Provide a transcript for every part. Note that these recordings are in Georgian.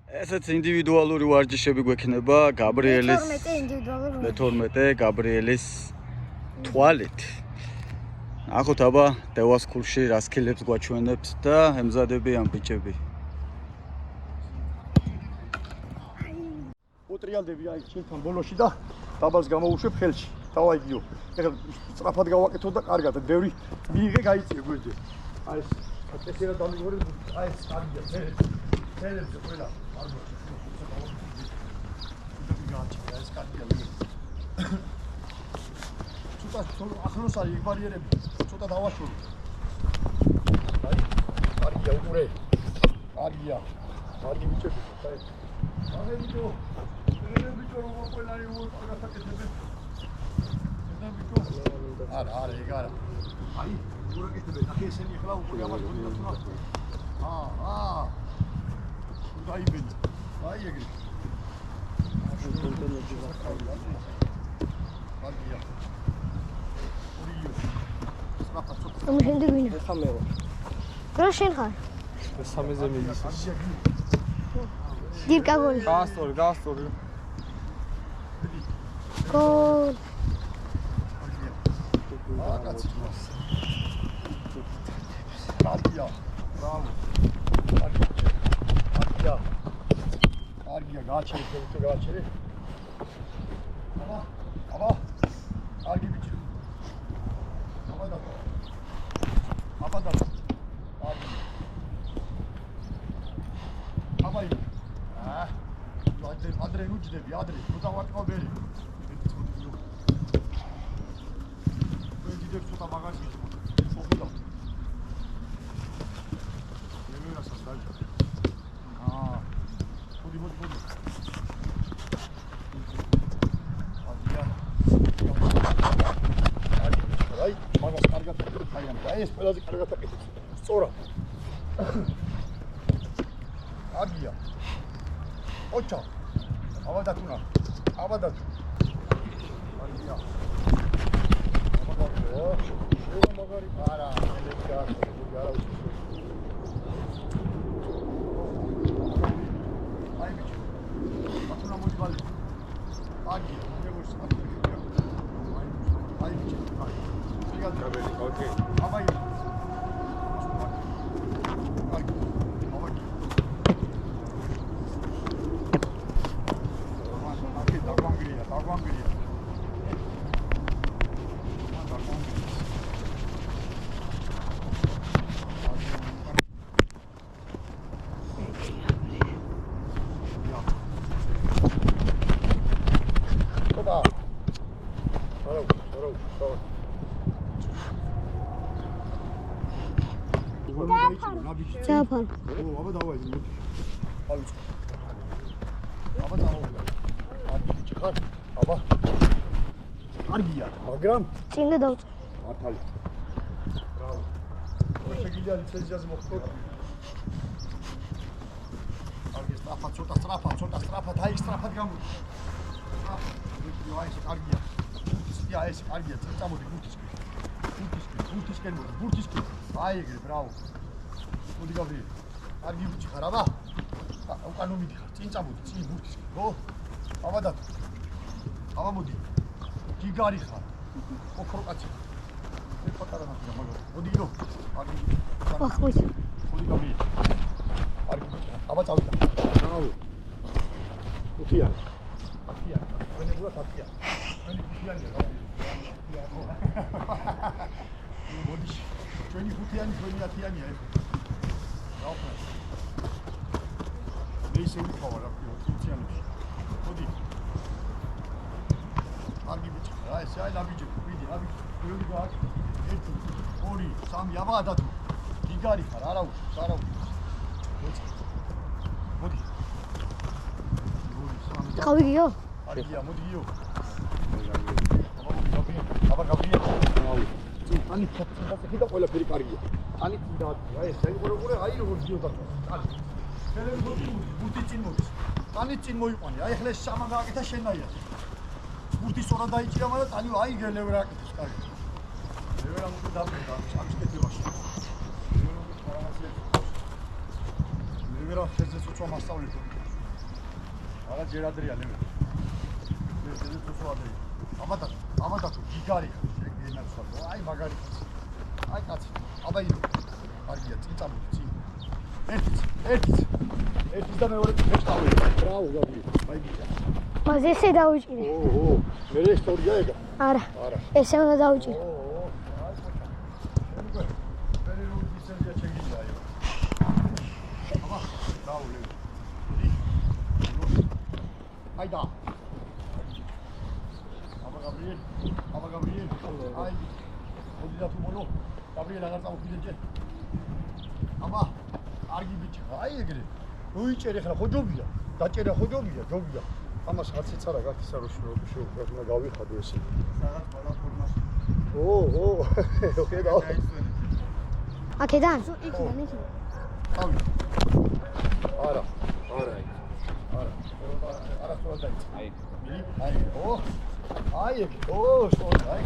ესეც ინდივიდუალური ვარჯიშები გვექნება გაბრიელის მე-12 გაბრიელის თვალით. ნახოთ აბა დევას ქულში რა სკილებს გვაჩვენებს და ემზადებიან ბიჭები. უტრიალდები აი შენთან ბოლოში და დაბალს გამოუშვებ ხელში. დავაიგიო. ეხლა სწრაფად გავაკეთო და კარგად ბევრი მიიღე გაიწიე გვერდზე. აი ეს ესეა დამიგორე აი ეს კარგია. ფერებზე ყველა კარგია. ეს კარგია. ცოტა ახლოს არის იქ ბარიერები. ცოტა დავაშორი. აი კარგია უყურე. კარგია. კარგი ბიჭები. აი ბიჭო. ბიჭო რომ ყველა იყო კარგასაკეთებენ. არა, ეგ არა. აი, უბრალოდ ნახე ესენი ახლა უკვე გამარჯვებული თუნა. დაიბედი. აი ეგრე. მაგია. ორიო. სპაფაცო. ამ შემდეგ ვინ? ეხა მე ვარ. რა შენ ხარ? სამეზე მიდის. დირკა გოლი. გასწორი. გოლ. კარგია. ბრავო. კარგია. კარგია, გააჩერე, თუ გააჩერე. აბა. კარგი ბიჭი. აბა და. აბა. ადრე ნუჯდები, თუ დავარტყობერი. დიდებს ცოტა მაგაზი შოხედა. ნემერასაც დაიჭა. მოდი. აი, მაგას კარგად აიან. აი ეს ყველაზე კარგად აკეთებს. სწორად. აგია. ოჩა. აბადათუნა. აბადათუ. აგია. მაგარი არა, მე არ აი ბიჭო. ათუნა მოძბალი. აგი, მეგობრს აი ბიჭო. სიგადრებელი, ოკეი. აბაი. დაგვანგრია. Zapal. აბა დავაი. აბა დავაი. აბა. კარგია, მაგრამ წინ დავწ. მართალი. ბრავო. შეგიძლია ლიცენზიაზე მოხდეთ. კარგი, სწრაფად, აი სწრაფად გამოდი. აი ეს კარგია. აი ეს კარგია, წამოდი ბურთისკენ. აი ეგრე, ბრავო. მოდი გავრიე. კარგი ბიჭი ხარ, აბა. უკან მომიდიხარ, წინ წამოდი, წინ ბურთისკენ. ხო? აბა და. აბა მოდი. გიგარი ხარ. ოქრო კაცი. მე პატარა ნახე, მაგრამ მოდი გინო. კარგი. ახლა. მოდი გავრიე. კარგი ბიჭი. აბა წავიდა. ბრავო. უთია. მე გულა თაფია. მე გიგიანია, რა. მოდი. ჩვენი ხუთიანი, ჩვენი 10-იანია ეს. რავფა. მე ისე ვიყავ რა ხუთიანებში. მოდი. კარგი ბიჭი, რა ეს აი ლაბიჯი, ვიდი, ლაბიჯი. ბევრი გააკ. 1, 2, 3, აბა დათო. გიგარი ხარ, არა უშ. მოდი. გავიგიო? კარგია, მოდიო. აბა გავიგე. ani ფოტოთი და ყველაფერი კარგია. ani წინდა აი ეს აიღურებული აი როგორ გიოდა. კალი. ხელები ბურთი წინ მოდის. ani წინ მოიყვანე. აი ახლა ეს სამა გააკეთა შენაია. ბურთი სწორად დაიჭირა, მაგრამ ani აი გელევ რა აკეთებს კარგი. ლევერა მოდი დაბედა სამშკეთებაში. ლევერა შეძე ცოტა მასწავლეთ. არა ჯერადრია ლევი. ეს თუ ადრე. ამადა თუ გიგარი ეგენაცვა. აი მაგარი. აი კაცი. აბა იდო. კარგია, წინ წამოდი, წინ. ერთიც და მეორე ფეშტავი. ბრავო, გაბრი. აი გიგა. მას ესე დაუჭირე. მე ისტორია ეგა. არა. ესე უნდა დაუჭირე. Hayda. Aba Gabriel. Ay. Odida tu mono. Gabriel agar tam ukhidje. Aba. Argi bichi. Ay egre. Uicheri khra khojobia. Dacherა khojobia, jobia. Amas artsits არა გაქვს ისა რომ უნდა გავიხადო ესე. რაღაც პლატფორმაში. ოკეი და. აქედან? იქიდან. ავი. არა. არა სწორად. აი. აი, სწორად. აი.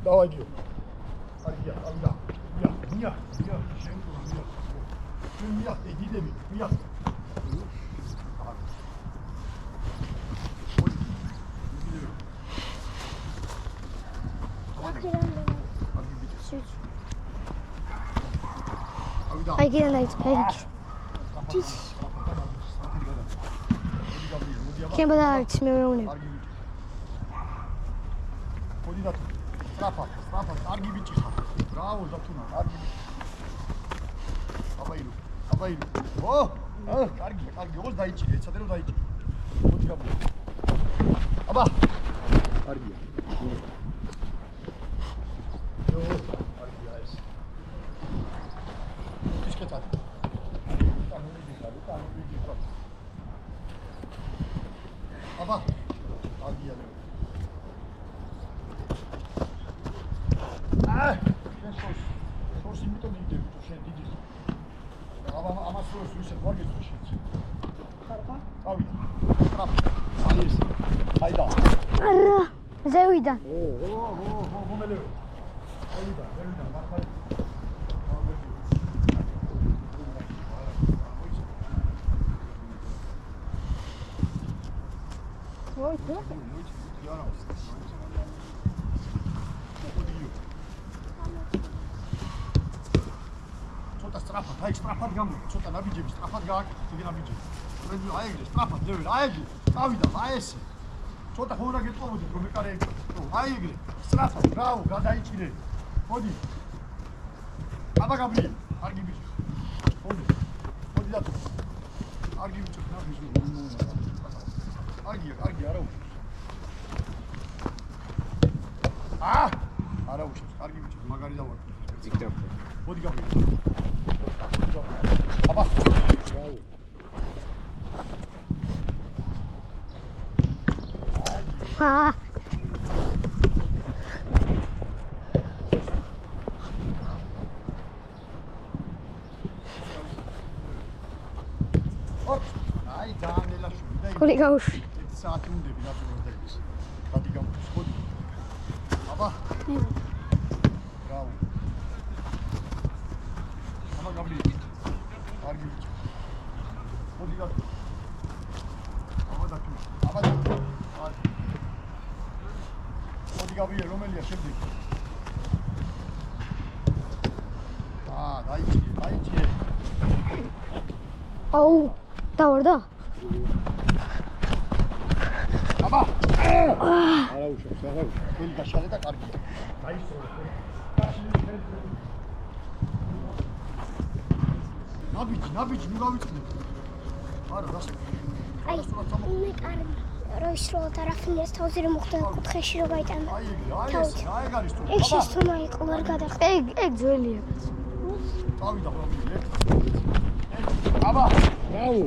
დავაიჯო. კარგია, ავიდა. მია. მია, ედიდები, მია. აი კიდე დაიწყე. Кем бадарч მეუნე. Ოდიდა თუ. სტრაფად, კარგი ბიჭი ხარ. ბრავო, დათუნა, კარგი. აბაილო. კარგია, ოს დაიჭირე, ეცადე რომ დაიჭირე. მოდი გაბო. აბა. კარგია. კარგია ეს. ის კეთად. აბა. აგია. შორს იმიტომ მიდები თუ შენ დიდი. აბა ამას შორს ისე ვარგეთო შენ. ხარბა? ავიდა. ტრაპ. აი ეს. აიდა. არა. ზევიდა. მომელევ. ავიდა, მართალი. ცოტა სწრაფად გამო, ცოტა ნაბიჯები სწრაფად გააკეთე, იგი ნაბიჯები. აი ეგრე სწრაფად, ლეველი, აი ეგრე. წავიდა, აი ესე. ცოტა ხო უნდა გეტყობოდეთ რომ ეკარე ეგრე. აი ეგრე, სწრაფად, ბრავო, გადაიჭირე. მოდი. აბა გაბრიელ, კარგი ბიჭი. მოდი და თუ. კარგი ბიჭი, ნაბიჯი. კარგია, არა უშავს. არა უშავს, კარგი ბიჭი, მაგარი დავარ. მოდი გაბრიელ. აბა. ბრავო. აი დაანელაშვილი და კული გაუშ. 1 საათი უნდები ნაცნობად დაიგეს. გადი გამოსხოდი. აბა. ბრავო. აბა გაბრიელ. კარგი ბიჭი. მოდი და აბა და მოდი გაბრიელ, რომელია შემდეგ? დაიჭირე. აუ, დავარდა? აბა. არა უშავს, ხელი გაშალე და კარგია. დაისროლე. ნაბიჯი, ნუ გავიწყდე. არა, რასაკ. აი, მე კარგი. რო ისროლა და რაფინეს თავზე რომ მოხდა კუთხეში რო გაიტანა. აი არის თუ. ეგ შეცდომა იყო, არ გადახდა. ეგ ძველია. წავიდა ხოლმე. აბა, ბრავო.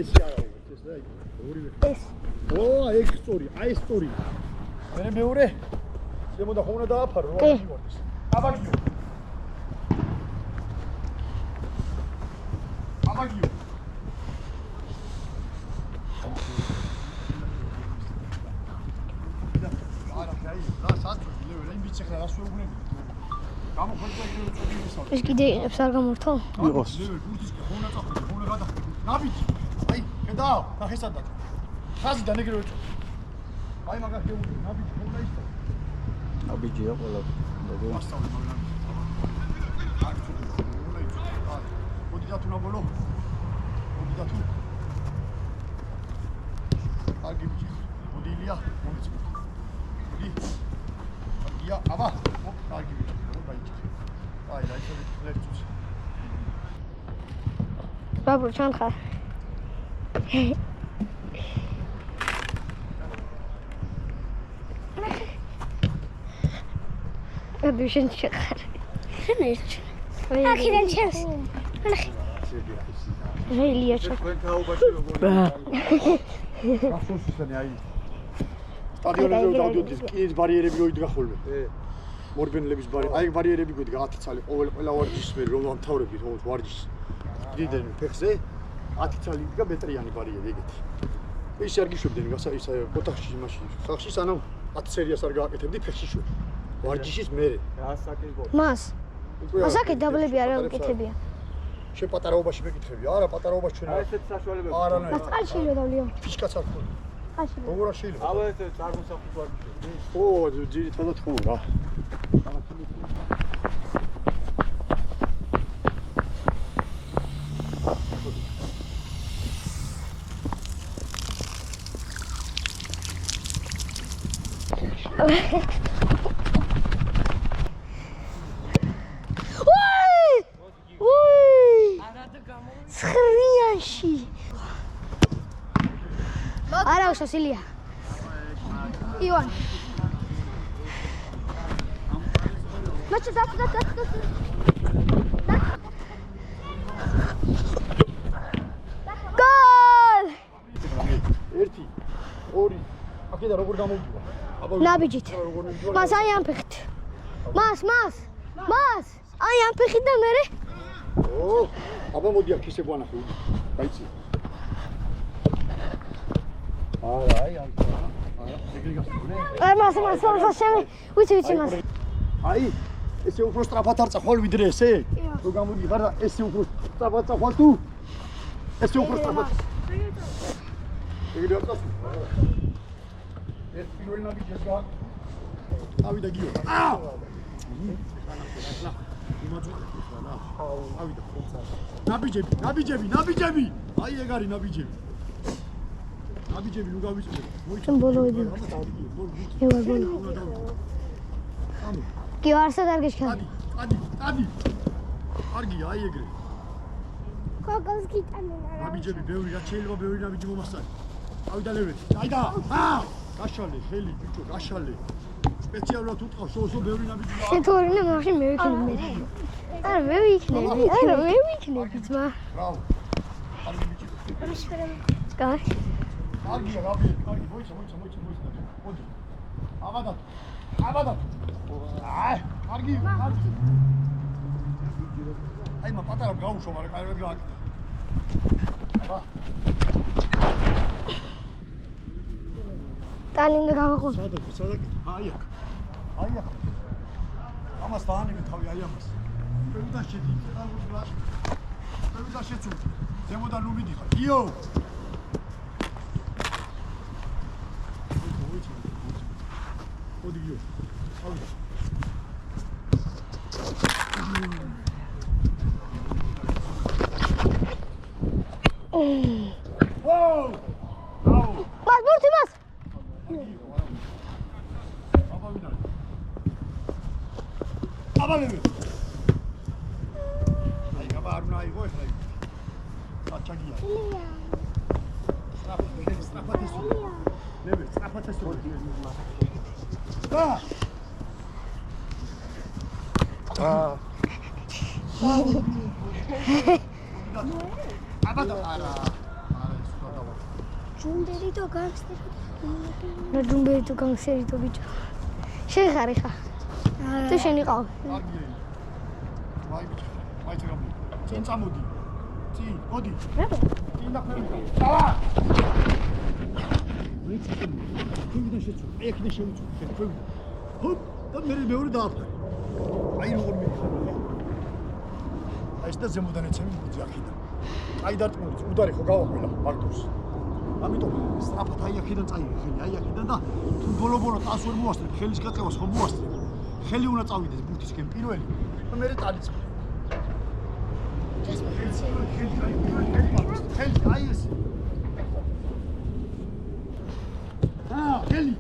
ეს არა, ეს და ორივე. ეს. ეგ სწორი, აი სწორი. მეორე. შემოდა ხომ უნდა დააფარო, რა მივარდეს. აბა გიო. ეს კიდე იყებს არ გამორთო? იყოს. ნაბიჯი. აი, და ნახესადა. ხაზიდან ეგრევე წო. აი მაგას შეუდი, ნაბიჯი უნდა ისო. აბიჯია ყველა. მასწავლე მაგრამ. არ თუ უნდა ისო. მოდი და თუ ნაბოლო. მოდი და თუ. კარგი ბიჭი. მოდი ილია, მომიწ. მოდი. ია, აბა. კარგი ბიჭი. მოდი. აი, ისე ლექციის. ბაბუ, ჩან ხარ. Hadi şunu çıkar. Şunu çıkar. Akiden çöz. Reiliye çok. გასულსისანი აი სტადიონებზე დავდიოდეს კიის ბარიერები როიდგა ხოლმე მორბენლების ბარიერები აი ბარიერები გვიდგა 10 წალი ყველა ვარჯიშის რომ ამთავრები თუმცა ვარჯიშს დიდენ ფეხზე 10 წალი იდგა მეტრიანი ბარიერი ეგეთი ის არ გიშვებდნენ ისა ოთახში მაშინ ხალხში სანამ 10 სერიას არ გააკეთებდი ფეხში შვებ ვარჯიშის მერე მას ასაკი დაბლები არ აკეთებია შე პატარაობაში მეკითხები არა პატარაობაში ჩვენ აი ესეთ საშუალებები არა მას არ შეიძლება დავლიო ფიშკაც არ ხდება არ შეიძლება როგორ შეიძლება აბა ეს წარმოსახვის ვარჯიში ო ძირითადად ხო რა სხრიანში არა უშავს ილია ივან მაჩი და გოლ 1 2 აქედა როგორ გამოვიდა აბა ნაბიჯით მას აი ამ ფეხით მას აი ამ ფეხით და მე ო აბა მოდი აქ ისე გვანახე უდი გაიცი არა აი ეგრე გასული აი მას შემე ვიცი მას აი ესე უფრო სწრაფად არ წახვალ ვიდრე ესე რო გამოდიხარ და ესე უფრო სწრაფად წახვალ თუ ესე უფრო სწრაფად ეგრე არ წასულ ეს პირველი ნაბიჯი ეს გა ავიდა გიო აა ავიდა ნაბიჯები აი ეგ არის ნაბიჯები ნუ გავიწევ ჩემ ბოლოები ევარ ბოლო კი არსად არ გიშქარი ადი კარგია აი ეგრე კოკოს გიტანენ არა ნაბიჯები ბევრი რა შეიძლება ბევრი ნაბიჯი მომასწარი ავიდა ლევეთი აიდა გაშალე ხელი ბიჭო გაშალე სპეციალურად უთყავ შოუსო ბევრი ნაბიჯი შეთორინე მაშინ მე ვიქნები არა მე ვიქნები ძმა ბრავო კარგი ბიჭი კარგი კარგია კარგი მოიცა მოდი აბადათ აი კარგი აი მა პატარა გაუშვა მაგრამ კარგად გააკეთა აბა ტალინგა გავაყო სადაკ აი აქ ამას დაანებე თავი აი ამას პევიდა შედი პევიდა შეწუ ზემოდან ნუ მიდიხარ იო მოდი გიო ავიდა ვაუ მას ბურთი მას აბალები აი გაბარუნა აიღო ახლა აჩაგია სტრაფად ისო ნებე სტრაფად ისო და აბადა არა ჯუნდერი და განგსტერი რა ჯუნდერი და განგსტერი და ბიჭო შენ ხარ ხა თუ შენ იყავ კარგია ვაი ბიჭო ვაი ჩაგამი წინ წამოდი წინ მოდი წინ და ხმები დავა ვიცი თქვენ შეწუ აი აქ შეუწუ თქვენ ჰოპ და მე მეორე დააფრე აი როგორ მიხარ აი ეს და ზემოდან ეცემი მოძი აქედან აი დარტყმული უდარი ხო გავაყვილა მაგდურს. ამიტომ სწრაფად აი აქედან წაიღე ხელი, აი აქედან და თუ ბოლო-ბოლო ტანს ვერ მოასწრებ, ხელის გაწევას ხომ მოასწრებ. ხელი უნდა წავიდეს ბურთისკენ პირველი და მერე წარიწყე. ხელი აი ეს. ხელი.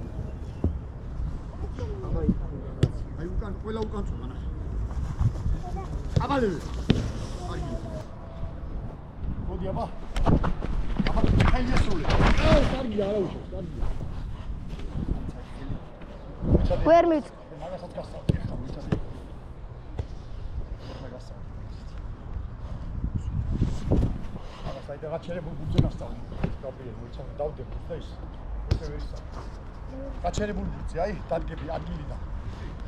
აი უკან ყველა უკან წვა ნახე. აბალე. მოდი აბა. აბა ხელი ესული. კარგია არა უშავს, კარგია. ვერ მით მაგასაც გასწავლე ხა მიცადე. მაგასაც. აბა საერთოდ გაჩერებულ ბუძე გასწავლე. გაბიე მოიცავ დავდებ და ის. ესე ვერ ისწავლე. გაჩერებულ ბუძე, აი დადგები ადგილიდან.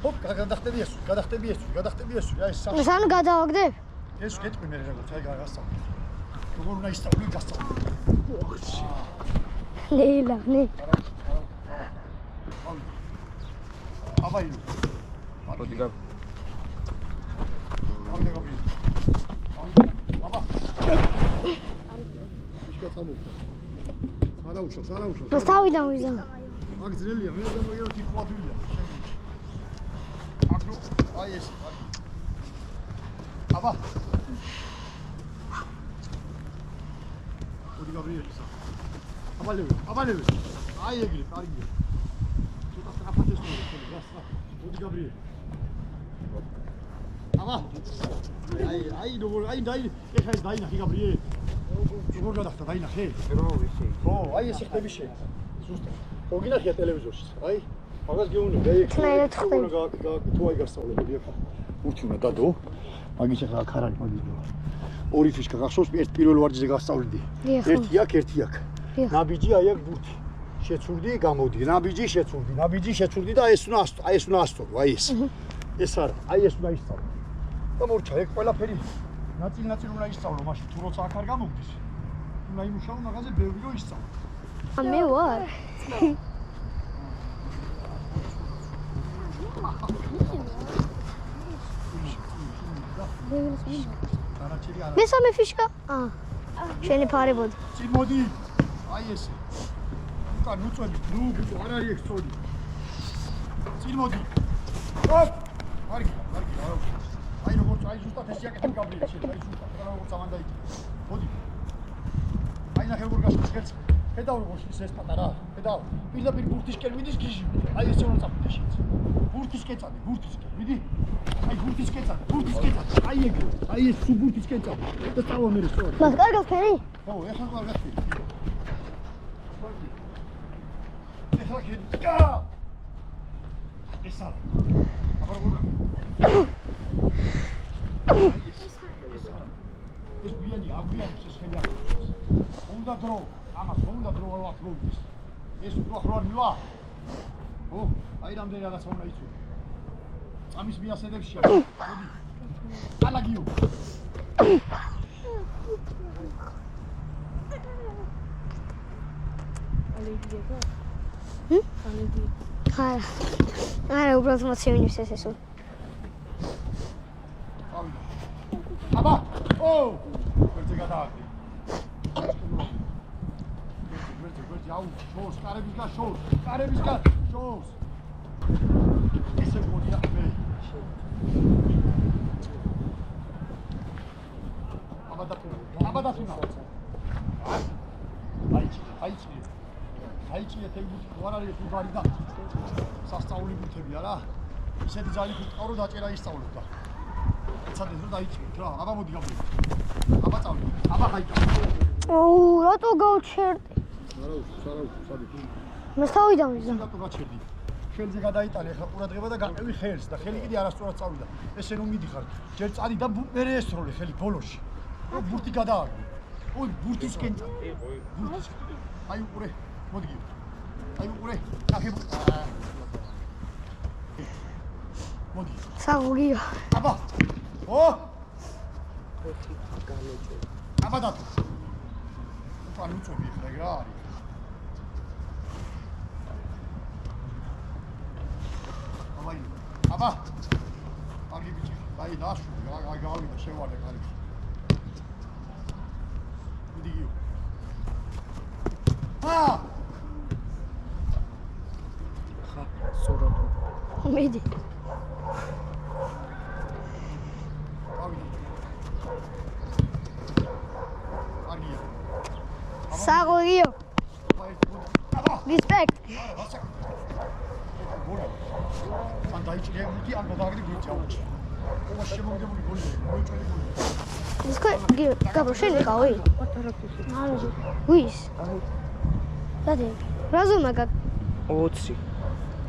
ჰოპ, გადახტები ეს, აი ეს ეს ანუ გადავაგდებ? ეს გეტყვი მე როგორც აი გასწავლე. როგორ უნდა ისწავლე გასწავლე. ოხში. ლელა, ნე. აბაი. მოდი გაბ. აბა. ისკა წამო. არა უშავს. მას თავიდან ვიზამ. მაგ ძნელია, მე გამოგიო თიხვადულია. აკრო, აი ეს. აბა. მოდი გაბრიელისა. აბალევი. აი ეგრე, კარგია. ცოტა სწრაფად ესწორე, ხოლმე, გასწრაფ. მოდი გაბრიელი. აბა. აი როგორ, აი ეხლა ეს დაინახე გაბრიელი. როგორ გადახტა დაინახე? ხო, აი ეს ხტები შე. ზუსტად. ხო გინახია ტელევიზორში. აი, მაგას გეუბნები, აი თნაირად ხტები. თუ აი გასწავლე, მოდი ახლა. ურჩი უნდა დადო. მაგის ახლა აქ არ არის მაგის. ორი ფიშკა გახსოვს, ერთ პირველ ვარჯიშზე გასწავლდი. ერთი აქ. ნაბიჯი აი აქ ბურთი. შეცურდი, გამოდი. ნაბიჯი შეცურდი და ეს უნდა ასწორო, აი ეს. ეს არა, აი ეს უნდა ისწავლო. და მორჩა, ეგ ყველაფერი ნაწილ უნდა ისწავლო, მაშინ თუ როცა აქ არ გამოგდის. უნდა იმუშაო მაგაზე ბევრი რომ ისწავლო. მე ვარ. მესამე ფიშკა? შენი ფარებოდი. წინ მოდი. აი ესე. უკან უწოდი, ბიჭო, არ არის ეგ სწორი. წინ მოდი. ჰოპ! კარგი. აი როგორ აი ზუსტად ეს იაკეთებ გაბრიელი შენ, აი ზუსტად როგორ წამანდაიჭი. მოდი. აი ნახე როგორ გასწრებს ხელს. ხედავ როგორ ეს პატარა. ხედავ. პირდაპირ ბურთისკენ მიდის გიჟი. აი ესე უნდა წამოდე შენ. ბურთისკენ წადი. მიდი. აი ბურთისკენ წადი. აი ეგრე. აი ეს სულ ბურთისკენ წადი. და წავა მე სწორი. მას კარგად ფერი? ხო, ეხლა კარგად ფერი. ეხლა კიდე. ეს არა. აბა როგორ ეს ბიანი ეს ხელი აქვს. უნდა დრო, ამას უნდა დრო აღლოდეს. ეს უფრო ახლა მივა. ო, აი რამდენი რაღაცა უნდა იცოდე. წამის მიასედებში არის. მოდი. ალაგიო. არა, უბრალოდ მოცემინებს ესო. აბა! ო! ვერცე გადააგდი. ვერცე, აუ, შოუს, კარებისგან, შოუს. ესე გონია მე. აბა დათუნა. აი ჩიე თეიბუთი ვარ არის ფუბარი და სასწაული ბუთები არა? ისეთი ძალი ფუტყავრო დაჭერა ისწავლობდა. ეცადეს რომ დაიჭიროთ რა, აბა მოდი გაბრიელი. აბა წავდი. აბა ხაიჭა. ოუ, რატო გავჩერდი? არა უშ, სადი. მას თავიდან ვიზამ. რატო გაჩერდი? ხელზე გადაიტანე ახლა ყურადღება და გაყევი ხელს და ხელი კიდე არასწორად წავიდა. ესე რომ მიდიხარ, ჯერ წადი და მერე ესროლე ხელი ბოლოში. ო ბურთი გადააგდო. ой, ბურთისკენ წადი. აი უყურე, მოდი. აი უყურე, ნახე. მოდი. საგუგია. აბა. ო! აბა დათო. უკან უწოდი ხა რა არის? აბა. კარგი ბიჭი, აი დაშვა, გავიდა შევარდე კარგი. მიდი. კარგია. საღოიო. Respect. ან დაიჭრე მუქი ან გადააგდე გვერდში აუჩი. ობა შემოგდებული გოლი, მოიწველი გოლი. ის გაბრო შენ იყავი? ვის? დადი. რაზო მაგა? 20.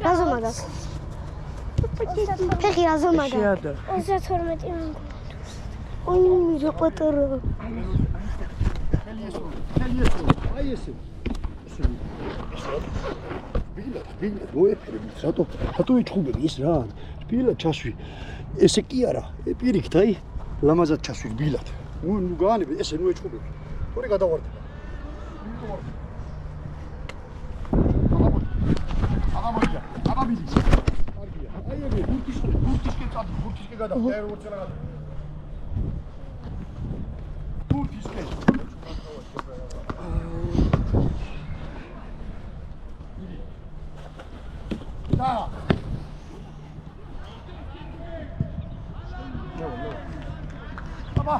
რაზო მაგა? ფეხი რაზო მაგა? შეადა. 32 მანგო. ოი, რა პატარა. ხელი ესო, აი ესე. ბილად მოეფერებით, რატო იჩხუბები ის რა? ბილად ჩასვი. ესე კი არა, პირიქით აი, ლამაზად ჩასვი ბილად. ნუ გაანები, ესე ნუ ეჩხუბები. თორე გადავარდება. აბა მიდი. კარგია. აი ეგ ბურთისკენ წადი, ბურთისკენ გადა, და როგორ წელა გადა. ბურთისკენ. და აბა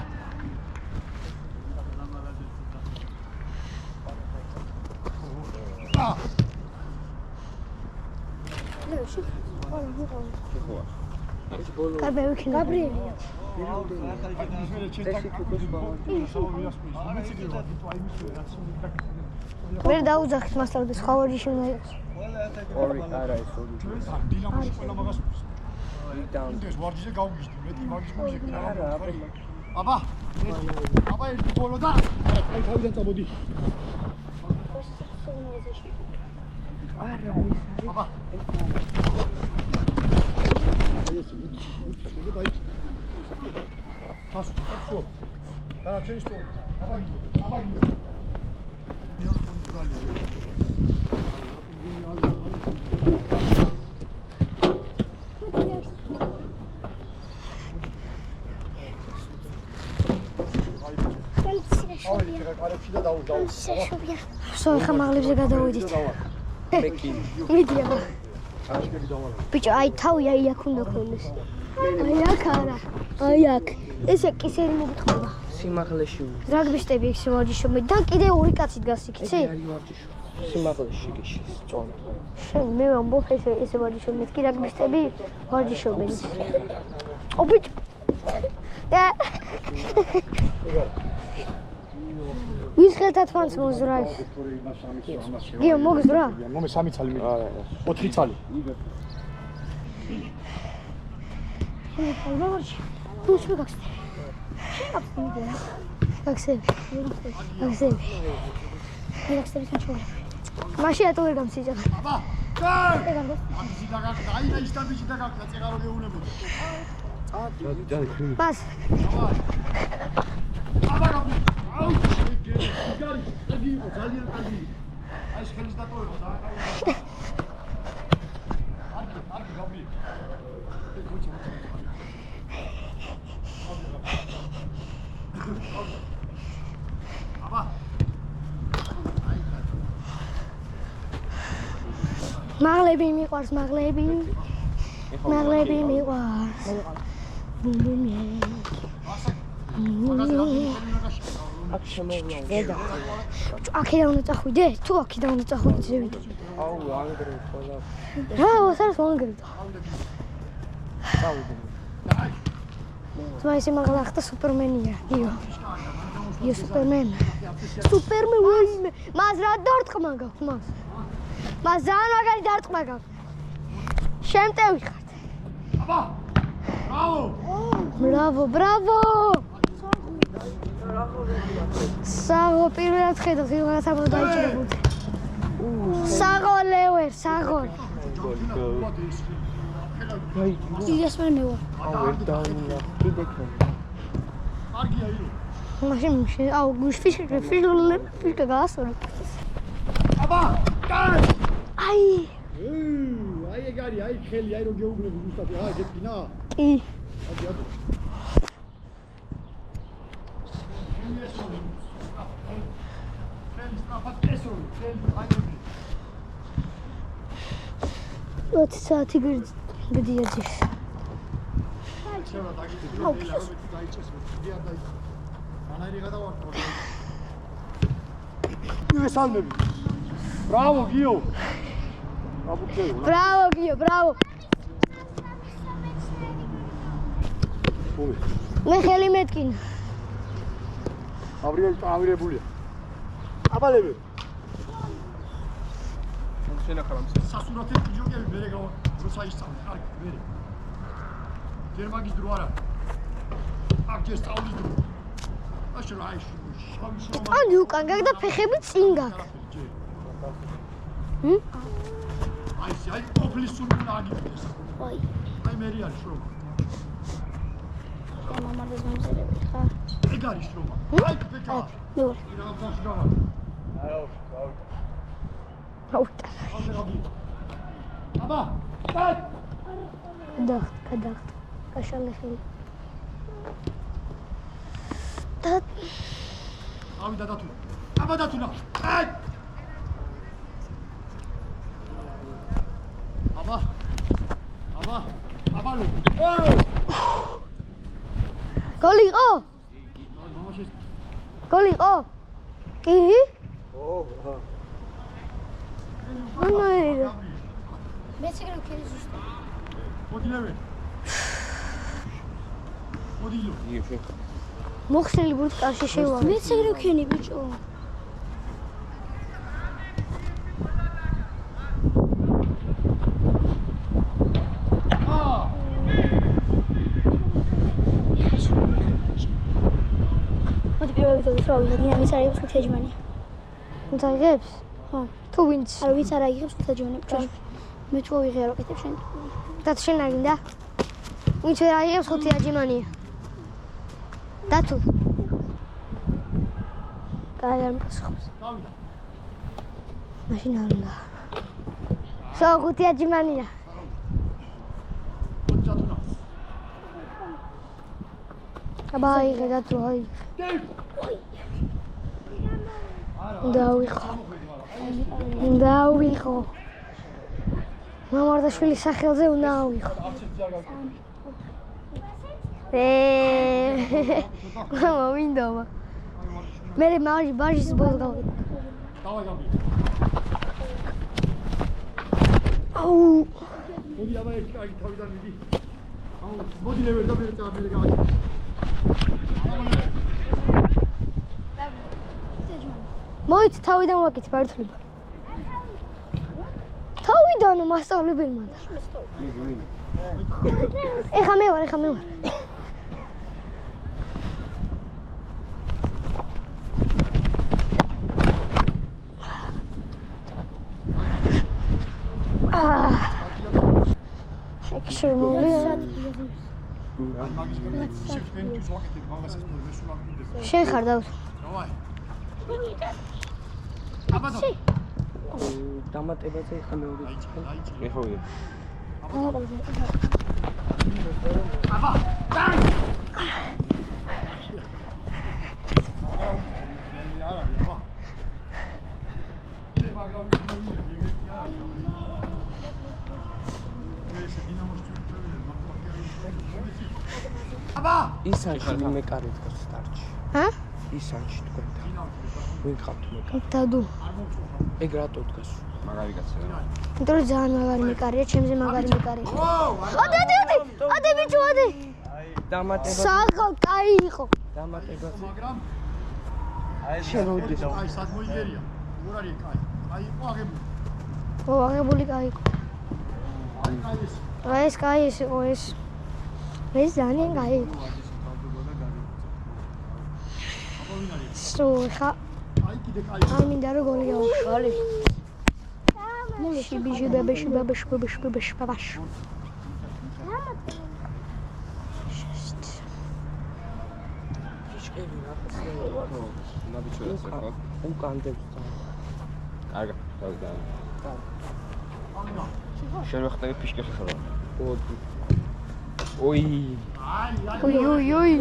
გაბრიელია. ვერ დაუძახით მასწავლებლის ხავარჯიში უნდა იყოს. ორი არა ის ორი. დილამოში ყველა მაგას ვიტან. ეს ვარჯიშზე გავგიჟდი, მეტი მაგის მუსიკა რა. არა, აბა ერთი ბოლო და აი თავიდან წამოდი. არა, აბა Passo. Dá, tira isso. Abaguinho. Só ხამაღლებზე გადავიდით. მიდი აბა. ბიჭო, აი თავი აი აქ უნდა ქონდეს. აი აქ არა. აი აქ. ესე კისერი მოგიტყობა. სიმაღლეში. რაგბისტები ეს ვარჯიშობენ და კიდე ორი კაცი დგას იქ, იცი? არის ვარჯიშო. სიმაღლეში გიში, წონა. შენ მე ვამბობ ესე ვარჯიშობენ, კი რაგბისტები ვარჯიშობენ. ო ბიჭო. და ვის ხელთათმანს მოზრა ის? გიო მოგზრა? მომე 3 ცალი მიდი. არა, 4 ცალი. ალბათ. თუ შეგახსენე. შეგახსენე. გახსენე. გახსენე საჩულა. მაშინ ატო ვერ გამსიჯა. აბა. ამ ძიდაგაკ და აი და ის და ძიდაგაკ და წეგარო გეუნებოდი. მას. აბა გაბი. აუ. იგი ძალიან კარგი. აი ხელის დატოვება და კარგი გაბი. აბა. მაღლები მიყვარს, მაღლები მიყვარს. აქ შემოვიდა. აქედან უნდა წახვიდე? თუ აქედან უნდა წახვიდე ზევით. აუ, ანგრევ ყველა. რა, ვასარს ვანგრევდა. წავიდე. თმა ისე მაღლა ხდა სუპერმენია, იო. იო სუპერმენ. სუპერმენ. მას რა დარტყმა გაქვს მას? მას ძალიან მაგარი დარტყმა გაქვს. შემტევი ხართ. აბა. ბრავო. საღო პირველად ხედავს ვიღაცა მოდაიჭირებოდი. საღო ლევერ, საღო. ილიას მე ვარ. აუ, ვერ დაუნა. კიდე ხო. კარგია ილო. მაშინ აუ ფიშკა გაასწორი. აბა, კარ! აი, აი ეგ არის, აი ხელი, აი რომ გეუბნები ზუსტად, აი გეტკინა? კი. აბა. ოც საათი გრძ გდიაძის. salve. Bravo, Gio. Bravo, Gio. Bravo, Gio, bravo. მე ხელი მეტკინა. აბრიელი წავირებულია. აბალები. შენახავ სასურათი ჯოგები მერე გავა. როცა ისწავლე, კარგი, მერე. ჯერ მაგის დრო არა. აქ ჯერ სწავლის დრო. აშო რაიში. ტანი უკან გაგ და ფეხები წინ გაგ. აი ყოფილი სურვილი აგიგდეს. აი. აი მერი არის შრომა. მამადეს მომზადები ხარ. ეგ არის შრომა. აი ბეჭა. ნუ. აუტა. აბა, კაც. გადახტ. კაშალეხილი. და ავი დადათუნა. აბა დათუნა. კაც. აბა. აბალო. გოლი იყო? მამაშეს. გოლი იყო? კი? ნუ. მეც ეგრე ვქენი ზუსტად. მოდილევე. მოდილო. მოხსნილი ბურთკაში შევარ. მეც ეგრე ვქენი ბიჭო. ვინც არის ხუთეჯმანი? ვინც აიღებს? ხო. თუ ვინც? არა, ვინც არ აიღებს ხუთეჯმანი? მე თუ ვიღე რა კეთებ შენ? და შენ არ გინდა? ვინც ვერ აიღებს ხუთი აჯიმანია. და თუ? კაი არ მპასუხობს. მაშინ არ უნდა. სო ხუთი აჯიმანია. აბა აიღე და თუ აი. უნდა ავიღო. მამარდაშვილის სახელზე უნდა ავიღო. მამა მინდომა. მე ბაჟის ბოლოს გავიდე. დავაი გამი. აუ. მოდი აბა ერთი კარგი თავიდან მიდი. აუ, მოდილევე და მე წავედი გავაკეთე. მოიცი თავიდან ვაკეთე ბართლება. თავიდან მასწავლებელმა და. ეხა მე ვარ. ექსტრემული. შენ ხარ და დავაი. დამატებაზე ხა მეორე წელი. მიხოვია. აბა, დან. აბა, ისანში მეკარე თქოს სტარტში. ჰა? ისანში თქვენ და. ვინ ხართ მეკარე? დადუ. ეგ რატო დგას? მაგარი კაცია. იმიტომ რომ ძალიან მაგარი მეკარეა, ჩემზე მაგარი მეკარეა. ადი ბიჭო, ადი. დამატება. საღალ კაი იყო. დამატებაზე. მაგრამ შევოდი. აი სად მოიგერია. უარ არის კაი. აი იყო აღებული. ო, აღებული კაი იყო. აი კაი ეს. ეს კაი ის იყო ეს. ეს ძალიან კაი იყო. სო, ხა აი კიდე კაი. არ მინდა რომ გოლი გავუშვა. მოლში ბიჟი ბაბაში. ფიშკები რაღაც ნაბიჯურას ხო? უკანდებს და. კარგი, დავიდა. შენ ვახტები ფიშკებს ხარ. ოი. ოი.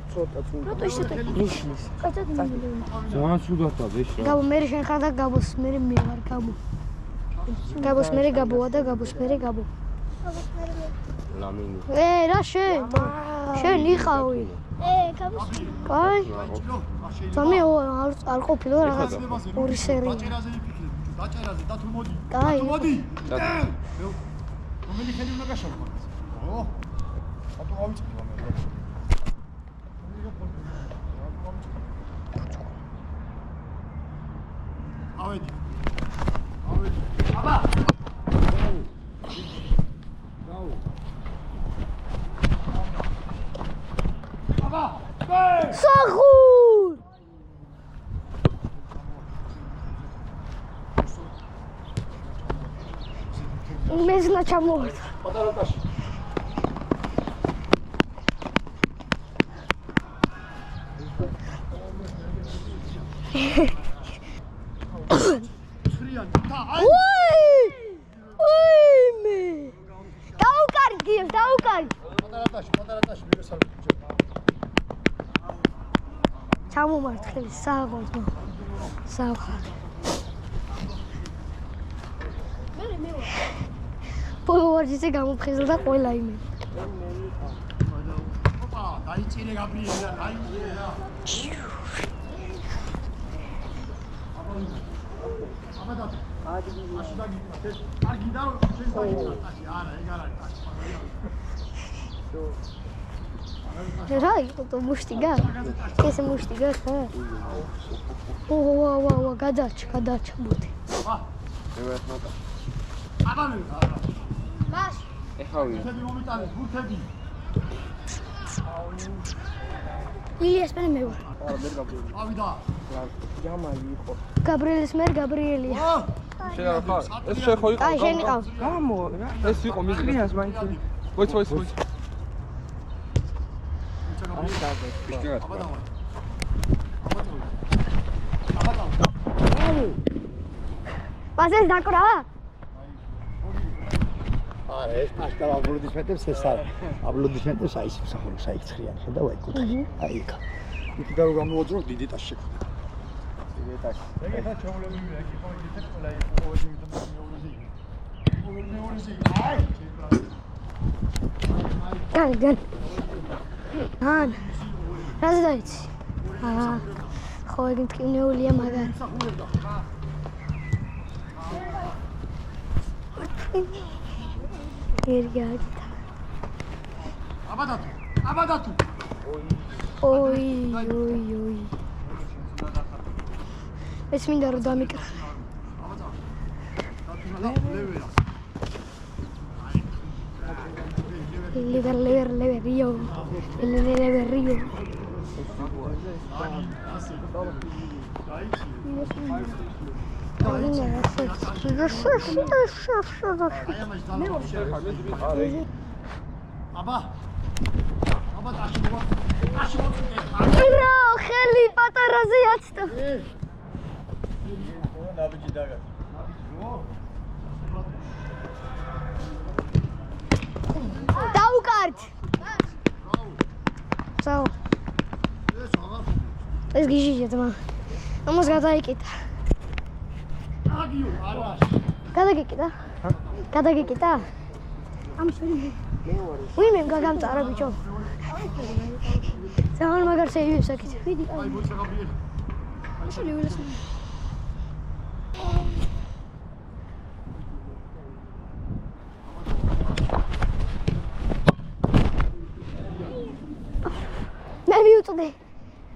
ცოტა წინ. რატო ისე ნიშნის. ძალიან სუდათა ვეშა. გაბო მე შენ ხარ და გაბოს მე ვარ გაბო. გაბოს მე გაბოა და გაბოს მე გაბო. Lamini. რა შენ? შენ იყავი. კაბუში. კაი. თამი არ ყოფილა რაღაც ორი სერია. დაჭერაზე იფიქრე, დაჭერაზე და თუ მოდი. კაი. მოდი. რომელი ხელი უნდა გაშალო მაგას? ო. ატო ავიწყდი მე. ავედი. აბა. აბა. სახურ. მეზნა ჩამოვარდა. პატარა ტაში. ცხრიანი და აი მე. დაუკარგი, დაუკარგი. პატარა ტაში მიგესალმე. ჩამომართლე საღოლო. საღოლ. პოვარჯიზე გამოფხიზლდა ყველა იმე. ოპა, დაიწირე გაბრიელა, დაიწირე. აბა და აში დაგიწე. კარგი და რომ შენ დაგიწე. არა, ეგ არ არის. რა იყო то მუშტიგა? ესე მუშტიგა ხა? ვა, გადაჭ ბუთი. აბა მე. მას ეხავი. ბუთები მომიტანე, ბუთები. ილიას მე მე ვარ. ავიდა. ჯამალი იყო. გაბრიელის მე გაბრიელია. შენ არ ხარ? ეს შენ ხო იყო? აი შენ იყავ. გამო რა. ეს იყო მიზნი. ხრიანს მაინც. მოიც. არ დაგე. ისკენ. აბა დავა. პასეს დაკრა? არა, ეს პასტა აბლოდისმენტებს ეს არის. აბლოდისმენტებს აი სამსახური საიქცხრიან, ხედავ აი კუთხე. აი იქ. იქ და რო გამოვაძრო დიდი ტაში შექმნა. დიდი ტაში. ეგეთა ჩაულებული აქ იყო ისეთ ყველა იყო ყოველი მეორეზე. აი. გან. ან. რაზე დაიცი? ხო ეგ მტკივნეულია მაგარი. ერგადი. აბა დათუ. ოი. ეს მინდა რომ დამიკრა. Lever, Rio. Lever, Rio. აბა ტაში მოვა. რა ხელი პატარაზე აცდა. ნაბიჯი დაგა. დაუკართ. საო. ეს გიჟიჟა თმა. ამას გადაიკიდა. აგიო, არა. გადაგიკიდა? გადაგიკიდა? ამ შენი. ვინმე გაგამწარა ბიჭო. ძალიან მაგარ შეივი საკით. ვიდი. აი მოიცა გაბრიელი. აი შენი ვილეს. მე მივწვდე.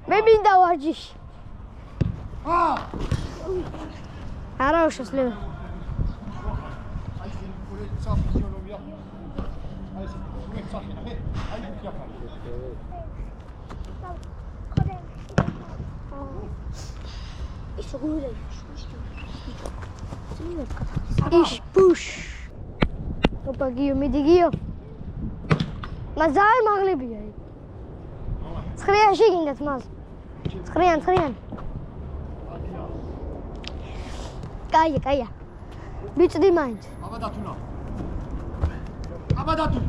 მე მინდა ვარჯიში. არა უშოსლებ. აი საფიზიოლოგია. აი საფიზიოლოგია. აი ფიქრა. Isso gura. Ish push. Opa Gio, me digio. Mazal maghlibi. Skhriyan shigindat maz. Skhriyan. Kaya. Bitsdi mind. აბა დათუ.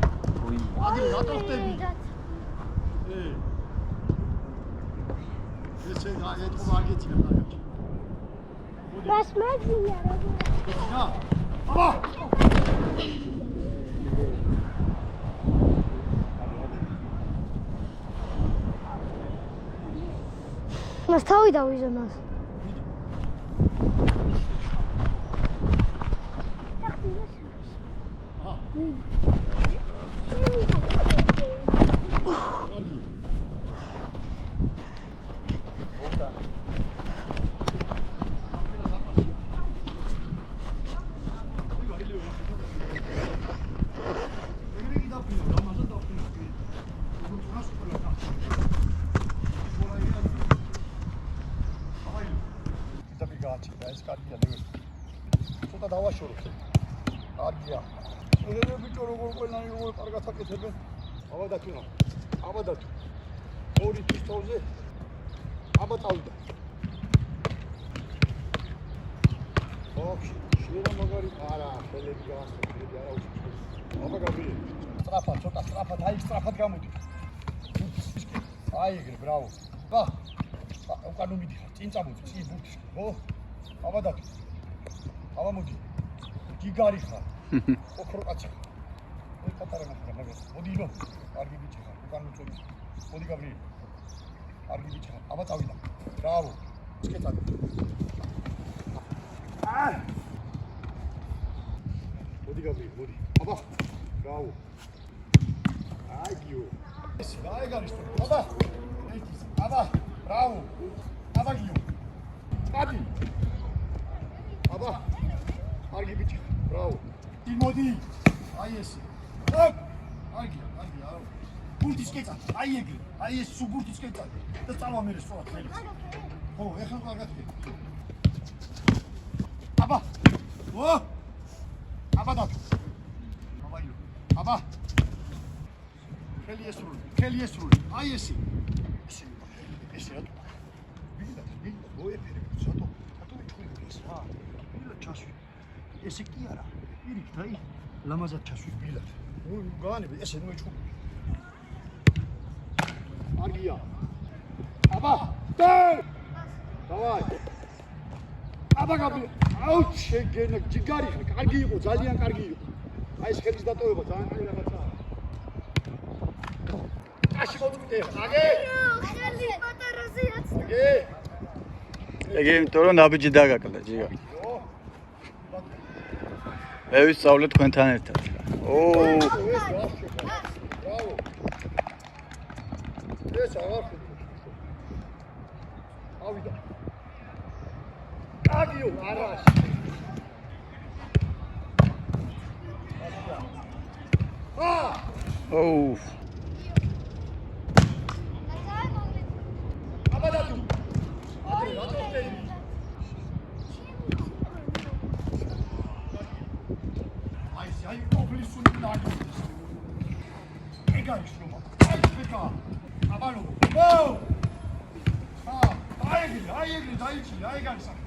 ადი დატოხტები. ეს შენ გაეთქო მაგეცინა დაგეჭი. Bas maglia. აბა. მას თავი დავიზო მას. ცოტა დავაშოროთ. კარგია. შეგები ბიჭო როგორ ყველანი როგორ კარგად აკეთებენ. აბა დათუნა. აბა დათუ. ორი პისტოლზე. აბა წავიდა. ოქ, შეიძლება მაგარი არა, ხელები გაასწრაფები არა უცხო. აბა გაბრიელი. სტრაფად, ცოტა სტრაფად, აი სტრაფად გამოდი. აი ეგრე, ბრავო. ბა. უკან უმიდიხარ, წინ წამოდი, წინ ბურთში, ხო? აბა დათუ. აბა მოდი. გიგარი ხარ. ოქრო კაცი. ой პატარა მოხდა მაგას. მოდი ილო. კარგი ბიჭი ხარ. უკან უწოდი. მოდი გაბრიელი. კარგი ბიჭი ხარ. აბა წავიდა. ბრავო. ჩკეტად. მოდი გაბრიელი, მოდი. აბა. ბრავო. აი გიო. ეს რა ეგარი სტრო. აბა. აბა. ბრავო. აბა გიო. წადი. აბა. კარგი ბიჭი. ბრავო. მოდი. აი ეს. კარგი, კარგი, არა. ბურთის კეცა. აი ეგრე. აი ეს სულ ბურთის კეცა. და წავა მე სწორად ხელი. ხო, ეხლა კარგად ხე. აბა. ო! აბა და. აბა ილო. აბა. ხელი ესრული. ხელი ესრული. აი ესე. ესე რა. ვიდა, მოეფერე. სათო მიჩხული ეს რა. ვიდა ჩასვი. ესე კი არა. პირიქით აი ლამაზად ჩასვი ბილად. ნუ გაანები ესე ნუ ეჩხუბი. კარგია. აბა, დავაი. აბა გაბი. აუ შეგენა ჯიგარი ხარ. კარგი იყო, ძალიან კარგი იყო. აი ეს ხელის დატოვება ძალიან კარგი რაღაცაა. აში მოწყვეტე. აგე. ხელი პატარაზეაც. აგე. ეგ იმიტომ რომ ნაბიჯი დაგაკლა ჯიგა. მე ვისწავლე თქვენთან ერთად. ოუ. ბრავო. ეს აღარ ხედავ. ავიდა. აგიო, არაში. ოუ. აბა დათუ. ადრე რატო აი ოპლისუნი ნაგი. ეგარი შრომა. აი ფეკა. აბანო. ვოუ. აი ეგრე დაიჭი, აი ეგარი სახე.